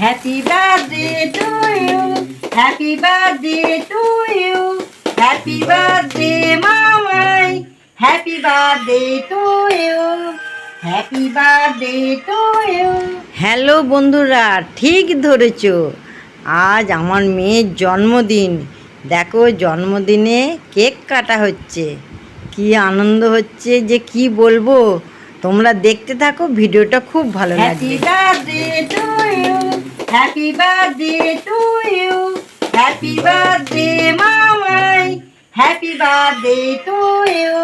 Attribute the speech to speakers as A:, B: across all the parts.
A: Happy birthday to you, happy birthday to you, happy birthday Mamai, happy birthday to you, happy birthday to you. Hello বন্ধুরা, ঠিক ধরেছো, আজ আমার মেয়ের জন্মদিন। দেখো, জন্মদিনে কেক কাটা হচ্ছে, কি আনন্দ হচ্ছে যে কি বলবো। তোমরা দেখতে থাকো, ভিডিওটা খুব ভালো লাগবে। Happy birthday to you, happy birthday to you, happy birthday Mamai, happy birthday to you,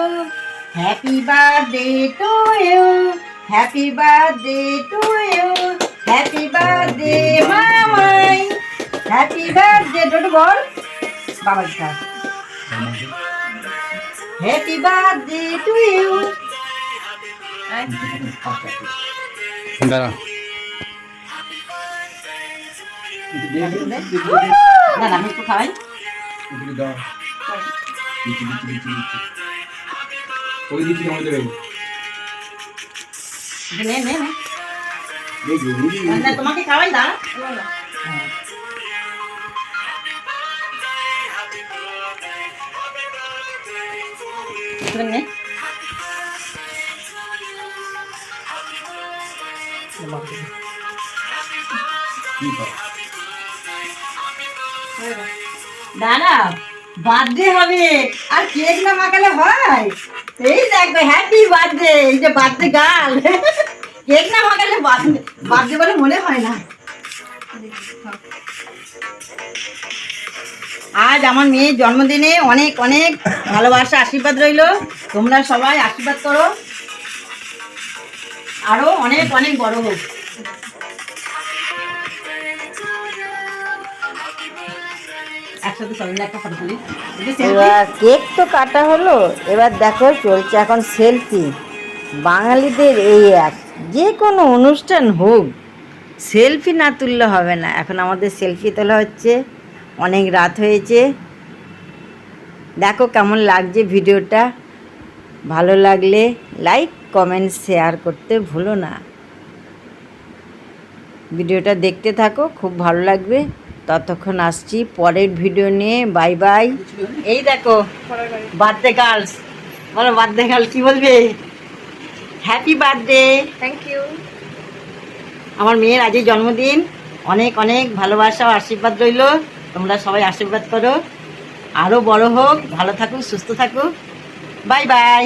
A: happy birthday to you, happy birthday to you, happy birthday Mamai, happy birthday Dodo বল বাবা কা হ্যাপি বার্থডে টু ইউ।
B: দাঁড়া
A: না আমি একটু খাই। নে নে নে, তোমাকে খাওয়াই না। নে দাদা, বার্থডে হবে আর কেক না মাখালে হয়? এই দেখো, হ্যাপি বার্থডে, এই যে বার্থডে গার্ল, কেক না মাখালে বার্থডে বলে মনে হয় না। আজ আমার মেয়ের জন্মদিনে অনেক অনেক ভালোবাসা, আশীর্বাদ রইল। তোমরা সবাই আশীর্বাদ করো, আরো অনেক অনেক বড় হোক। এবার কেক তো কাটা হলো, এবার দেখো চলছে এখন সেলফি। বাঙালিদের এই এক, যে কোনো অনুষ্ঠান হোক সেলফি না তুললে হবে না। এখন আমাদের সেলফি তোলা হচ্ছে, অনেক রাত হয়েছে। দেখো কেমন লাগছে ভিডিওটা, ভালো লাগলে লাইক কমেন্ট শেয়ার করতে ভুলো না। ভিডিওটা দেখতে থাকো, খুব ভালো লাগবে। ততক্ষণ আসছি পরের ভিডিও নিয়ে, বাই বাই। এই দেখো বার্থডে গার্লস, বলো বার্থডে গার্ল কি বলবে? Happy birthday.
C: Thank you.
A: আমার মেয়ের আজই জন্মদিন, অনেক অনেক ভালোবাসা ও আশীর্বাদ রইল। তোমরা সবাই আশীর্বাদ করো, আরও বড় হোক, ভালো থাকুক, সুস্থ থাকুক। Bye bye.